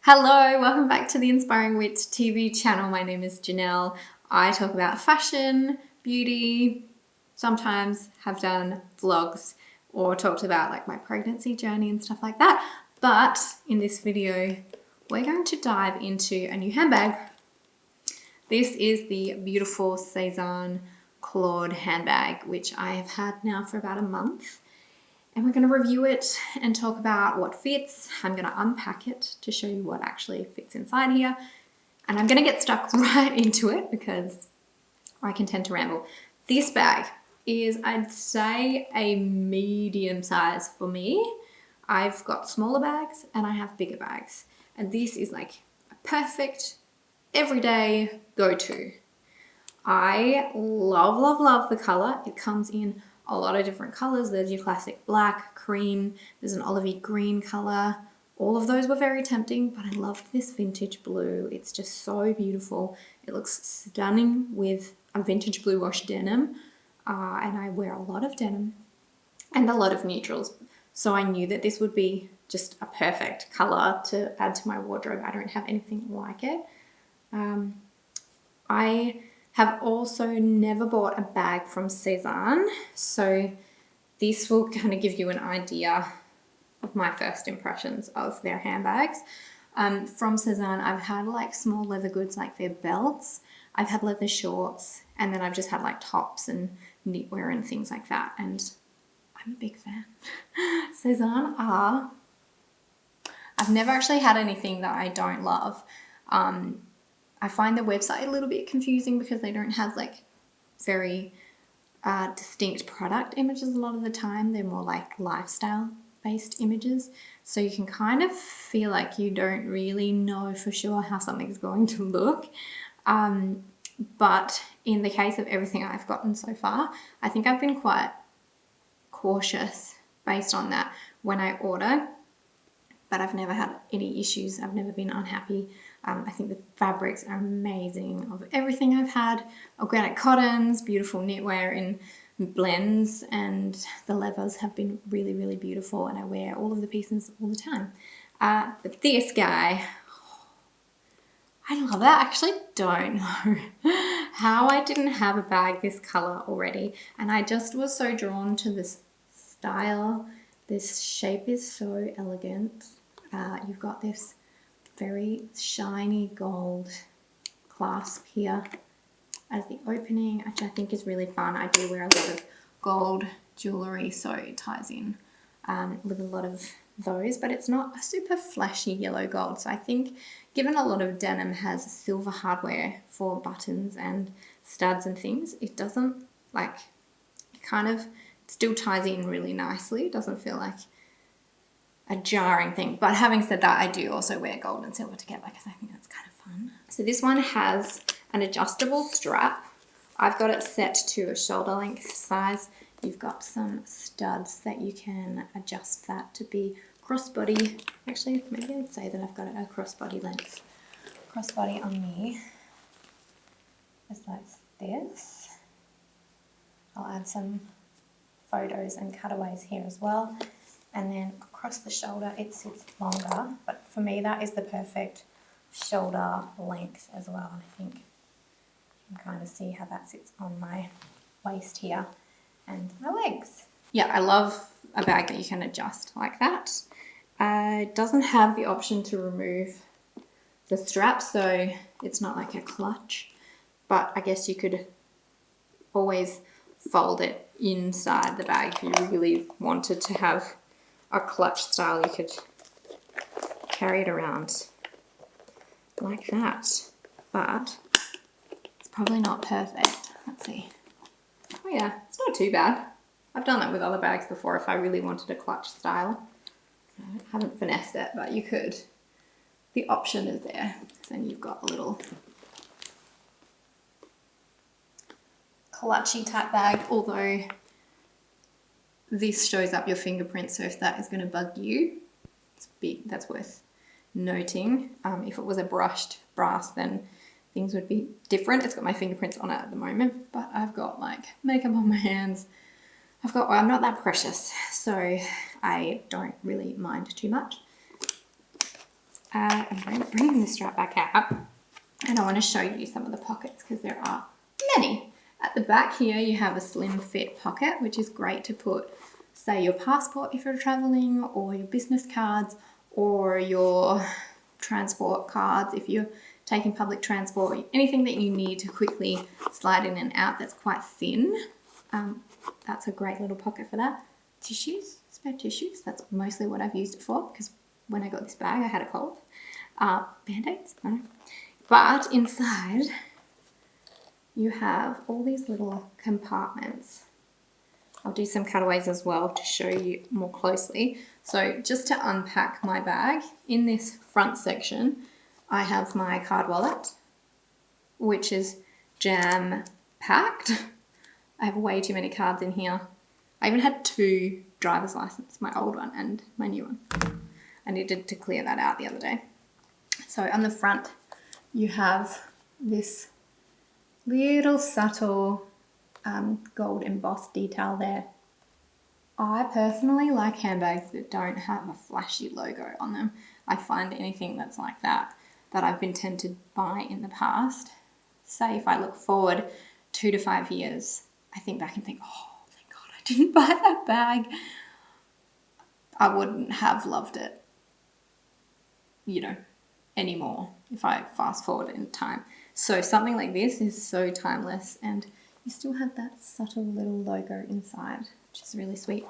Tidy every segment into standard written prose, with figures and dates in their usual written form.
Hello, welcome back to the Inspiring Wit TV channel. My name is Jenelle. I talk about fashion, beauty, sometimes have done vlogs or talked about like my pregnancy journey and stuff like that. But in this video, we're going to dive into a new handbag. This is the beautiful Sezane Claude handbag, which I have had now for about a month. And we're going to review it and talk about what fits. I'm going to unpack it to show you what actually fits inside here. And I'm going to get stuck right into it because I can tend to ramble. This bag is, I'd say, a medium size for me. I've got smaller bags and I have bigger bags. And this is like a perfect everyday go-to. I love, love, love the color. It comes in a lot of different colors. There's your classic black, cream, there's an olivey green color. All of those were very tempting, but I loved this vintage blue. It's just so beautiful. It looks stunning with a vintage blue wash denim. And I wear a lot of denim and a lot of neutrals. So I knew that this would be just a perfect color to add to my wardrobe. I don't have anything like it. I have also never bought a bag from Sezane, so this will kind of give you an idea of my first impressions of their handbags. From Sezane, I've had like small leather goods like their belts, I've had leather shorts, and then I've just had like tops and knitwear and things like that, and I'm a big fan. Sezane are, I've never actually had anything that I don't love. I find the website a little bit confusing because they don't have like very distinct product images a lot of the time. They're more like lifestyle based images. So you can kind of feel like you don't really know for sure how something's going to look. But in the case of everything I've gotten so far, I think I've been quite cautious based on that when I order. But I've never had any issues. I've never been unhappy. I think the fabrics are amazing of everything I've had. Organic cottons, beautiful knitwear in blends, and the leathers have been really, really beautiful, and I wear all of the pieces all the time. But this guy, I love it. I actually don't know how I didn't have a bag this color already, and I just was so drawn to this style. This shape is so elegant. You've got this very shiny gold clasp here as the opening, which I think is really fun. I do wear a lot of gold jewellery, so it ties in with a lot of those, but it's not a super flashy yellow gold. So I think given a lot of denim has silver hardware for buttons and studs and things, it doesn't like, it kind of still ties in really nicely. It doesn't feel like a jarring thing. But having said that, I do also wear gold and silver together because I think that's kind of fun. So this one has an adjustable strap. I've got it set to a shoulder length size. You've got some studs that you can adjust that to be crossbody. Actually, maybe I'd say that I've got it a crossbody length. Crossbody on me is like this. I'll add some photos and cutaways here as well. And then across the shoulder, it sits longer. But for me, that is the perfect shoulder length as well. I think you can kind of see how that sits on my waist here and my legs. Yeah, I love a bag that you can adjust like that. It doesn't have the option to remove the strap, so it's not like a clutch. But I guess you could always fold it inside the bag if you really wanted to have a clutch style. You could carry it around like that, but it's probably not perfect. Let's see. Oh yeah, it's not too bad. I've done that with other bags before if I really wanted a clutch style. I haven't finessed it, but you could. The option is there. Then you've got a little clutchy type bag, although this shows up your fingerprint, so if that is going to bug you, it's big. That's worth noting. If it was a brushed brass, then things would be different. It's got my fingerprints on it at the moment, but I've got like makeup on my hands. I'm not that precious, so I don't really mind too much. I'm bringing the strap back out, and I want to show you some of the pockets because there are many. At the back here, you have a slim fit pocket, which is great to put, say, your passport if you're traveling, or your business cards, or your transport cards if you're taking public transport, anything that you need to quickly slide in and out that's quite thin. That's a great little pocket for that. Tissues, spare tissues, that's mostly what I've used it for, because when I got this bag I had a cold. Band-aids, no. But inside you have all these little compartments. I'll do some cutaways as well to show you more closely. So just to unpack my bag, in this front section, I have my card wallet, which is jam-packed. I have way too many cards in here. I even had 2 driver's licenses, my old one and my new one. I needed to clear that out the other day. So on the front, you have this little subtle gold embossed detail there. I personally like handbags that don't have a flashy logo on them. I find anything that's like that I've been tempted by in the past. Say if I look forward 2 to 5 years, I think back and think, oh, thank God I didn't buy that bag. I wouldn't have loved it, you know, anymore if I fast forward in time. So something like this is so timeless, and you still have that subtle little logo inside, which is really sweet.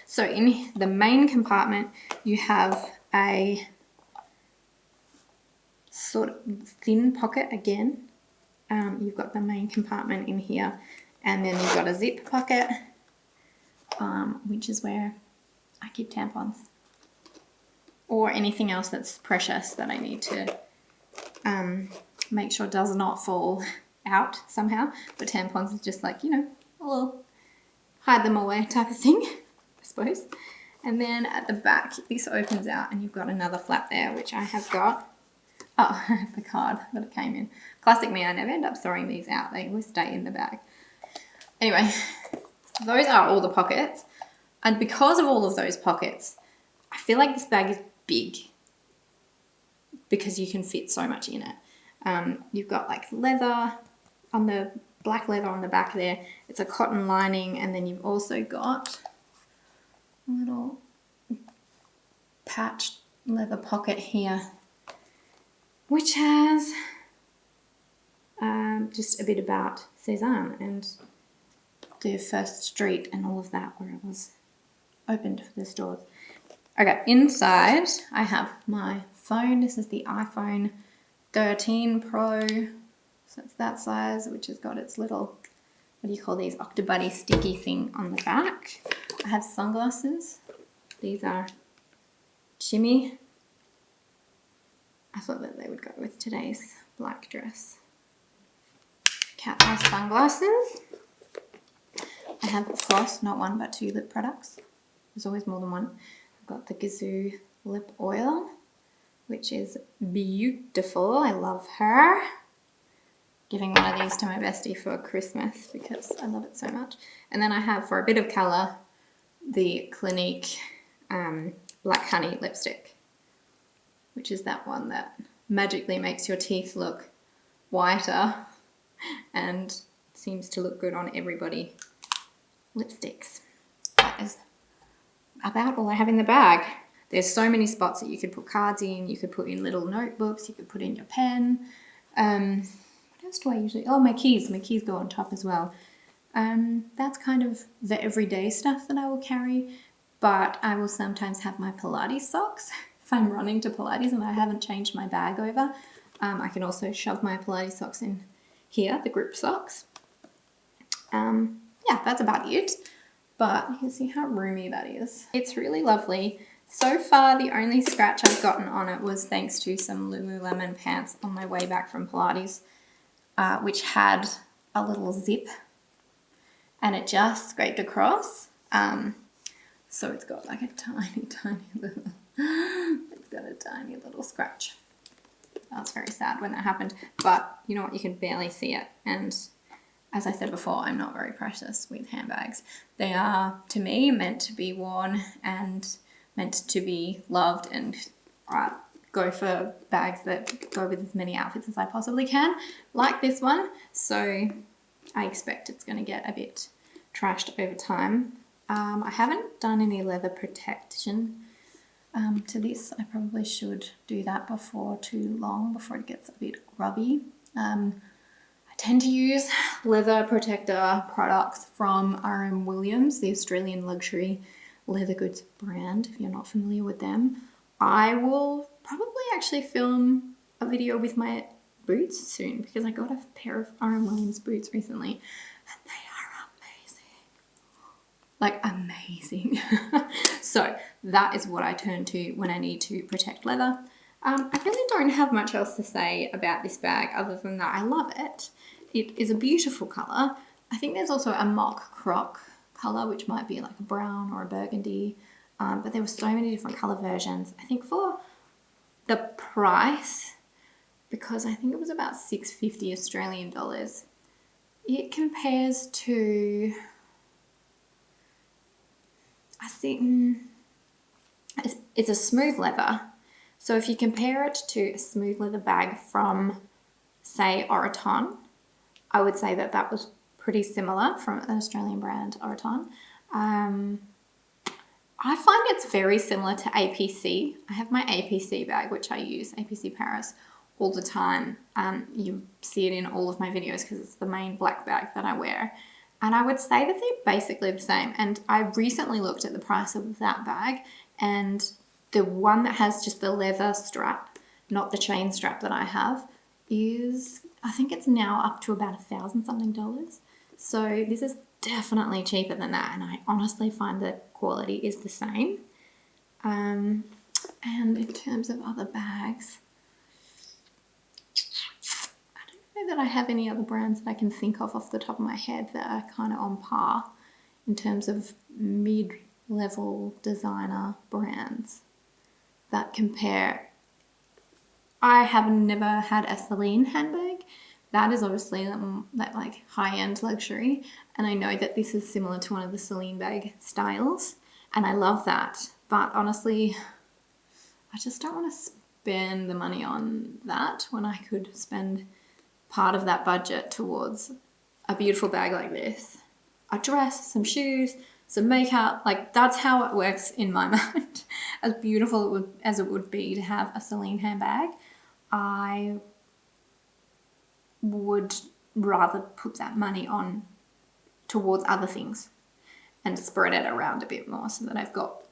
So in the main compartment, you have a sort of thin pocket again. You've got the main compartment in here, and then you've got a zip pocket, which is where I keep tampons or anything else that's precious that I need to make sure does not fall out somehow. But tampons is just like, you know, a little hide them away type of thing, I suppose. And then at the back, this opens out and you've got another flap there, which I have got. Oh, the card that it came in. Classic me, I never end up throwing these out. They always stay in the bag. Anyway, those are all the pockets. And because of all of those pockets, I feel like this bag is big because you can fit so much in it. You've got like leather on the black leather on the back there. It's a cotton lining, and then you've also got a little patched leather pocket here, which has just a bit about Sezane and the first street and all of that, where it was opened for the stores. Okay, inside I have my phone. This is the iPhone 13 Pro, so it's that size, which has got its little, what do you call these, Octobuddy sticky thing on the back. I have sunglasses. These are shimmy. I thought that they would go with today's black dress. Cat eye sunglasses. I have, of course, not 1 but 2 lip products. There's always more than one. I've got the Gazoo lip oil, which is beautiful. I love her. Giving one of these to my bestie for Christmas because I love it so much. And then I have, for a bit of colour, the Clinique Black Honey lipstick, which is that one that magically makes your teeth look whiter and seems to look good on everybody. Lipsticks. That is about all I have in the bag. There's so many spots that you could put cards in, you could put in little notebooks, you could put in your pen. What else do I usually, oh, my keys go on top as well. That's kind of the everyday stuff that I will carry, but I will sometimes have my Pilates socks. If I'm running to Pilates and I haven't changed my bag over, I can also shove my Pilates socks in here, the grip socks. Yeah, that's about it. But you can see how roomy that is. It's really lovely. So far, the only scratch I've gotten on it was thanks to some Lululemon pants on my way back from Pilates, which had a little zip and it just scraped across. So it's got like a tiny little, it's got a tiny little scratch. I was very sad when that happened, but you know what, you can barely see it. And as I said before, I'm not very precious with handbags. They are, to me, meant to be worn and meant to be loved and go for bags that go with as many outfits as I possibly can, like this one. So I expect it's going to get a bit trashed over time. I haven't done any leather protection to this. I probably should do that before too long, before it gets a bit grubby. I tend to use leather protector products from R.M. Williams, the Australian luxury leather goods brand, if you're not familiar with them. I will probably actually film a video with my boots soon, because I got a pair of R.M. Williams boots recently and they are amazing. Like amazing. So that is what I turn to when I need to protect leather. I really don't have much else to say about this bag other than that I love it. It is a beautiful colour. I think there's also a mock croc colour, which might be like a brown or a burgundy, but there were so many different colour versions. I think for the price, because I think it was about $6.50 Australian dollars, it compares to, I think, it's a smooth leather. So if you compare it to a smooth leather bag from, say, Oroton, I would say that that was pretty similar, from an Australian brand, Oroton. I find it's very similar to APC. I have my APC bag, which I use, APC Paris, all the time. You see it in all of my videos because it's the main black bag that I wear. And I would say that they're basically the same. And I recently looked at the price of that bag, and the one that has just the leather strap, not the chain strap that I have, is, I think it's now up to about $1,000 something. So this is definitely cheaper than that, and I honestly find that quality is the same. And in terms of other bags, I don't know that I have any other brands that I can think of off the top of my head that are kind of on par in terms of mid-level designer brands that compare. I have never had a Celine handbag. That is obviously that like high-end luxury, and I know that this is similar to one of the Celine bag styles, and I love that. But honestly, I just don't want to spend the money on that when I could spend part of that budget towards a beautiful bag like this. A dress, some shoes, some makeup, like that's how it works in my mind. As beautiful as it would be to have a Celine handbag, I would rather put that money on towards other things and spread it around a bit more so that I've got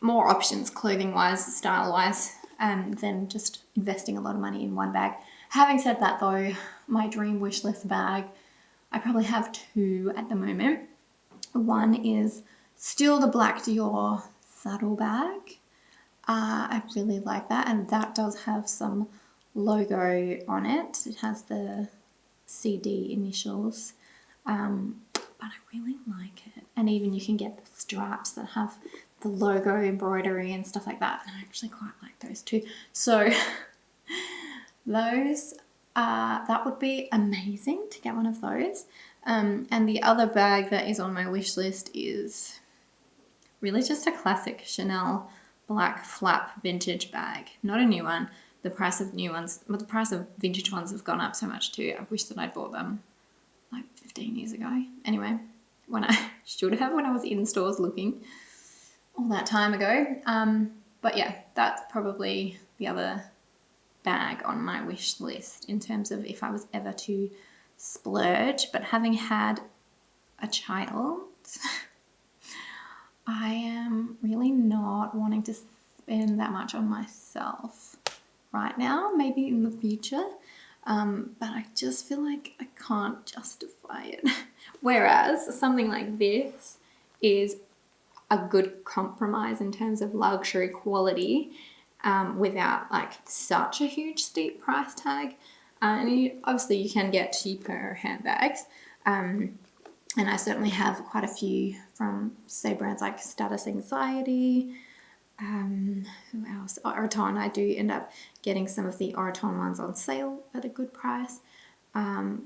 more options clothing-wise, style-wise, than just investing a lot of money in one bag. Having said that though, my dream wish list bag, I probably have two at the moment. One is still the black Dior saddle bag. I really like that, and that does have some logo on it. It has the CD initials, but I really like it. And even you can get the straps that have the logo embroidery and stuff like that, and I actually quite like those too. So those, that would be amazing to get one of those. And the other bag that is on my wish list is really just a classic Chanel black flap vintage bag. Not a new one. The price of new ones, but the price of vintage ones have gone up so much too. I wish that I'd bought them like 15 years ago. Anyway, when I should have, when I was in stores looking all that time ago. But yeah, that's probably the other bag on my wish list in terms of if I was ever to splurge. But having had a child, I am really not wanting to spend that much on myself right now, maybe in the future, but I just feel like I can't justify it. Whereas something like this is a good compromise in terms of luxury quality, without like such a huge steep price tag. And obviously you can get cheaper handbags, and I certainly have quite a few from, say, brands like Status Anxiety. Who else? Oroton. I do end up getting some of the Oroton ones on sale at a good price. Yeah,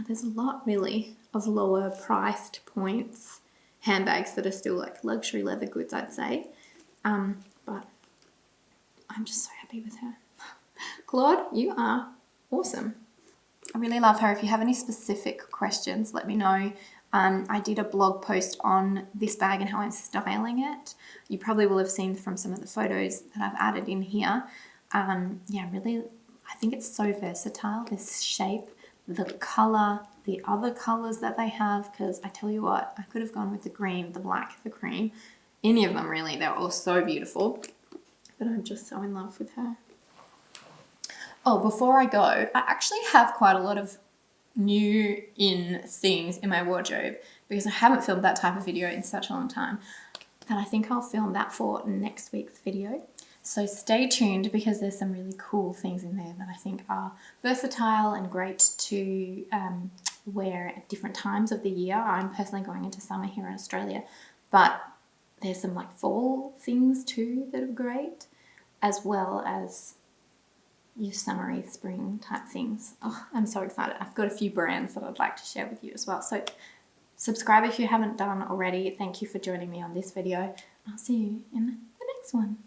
there's a lot really of lower priced points handbags that are still like luxury leather goods, I'd say. But I'm just so happy with her. Claude, you are awesome. I really love her. If you have any specific questions, let me know. I did a blog post on this bag and how I'm styling it. You probably will have seen from some of the photos that I've added in here. Yeah, really, I think it's so versatile, this shape, the color, the other colors that they have, because I tell you what, I could have gone with the green, the black, the cream, any of them really. They're all so beautiful, but I'm just so in love with her. Oh, before I go, I actually have quite a lot of new in things in my wardrobe because I haven't filmed that type of video in such a long time, and I think I'll film that for next week's video. So stay tuned because there's some really cool things in there that I think are versatile and great to wear at different times of the year. I'm personally going into summer here in Australia, but there's some like fall things too that are great, as well as your summery spring type things. Oh, I'm so excited. I've got a few brands that I'd like to share with you as well. So subscribe if you haven't done already. Thank you for joining me on this video. I'll see you in the next one.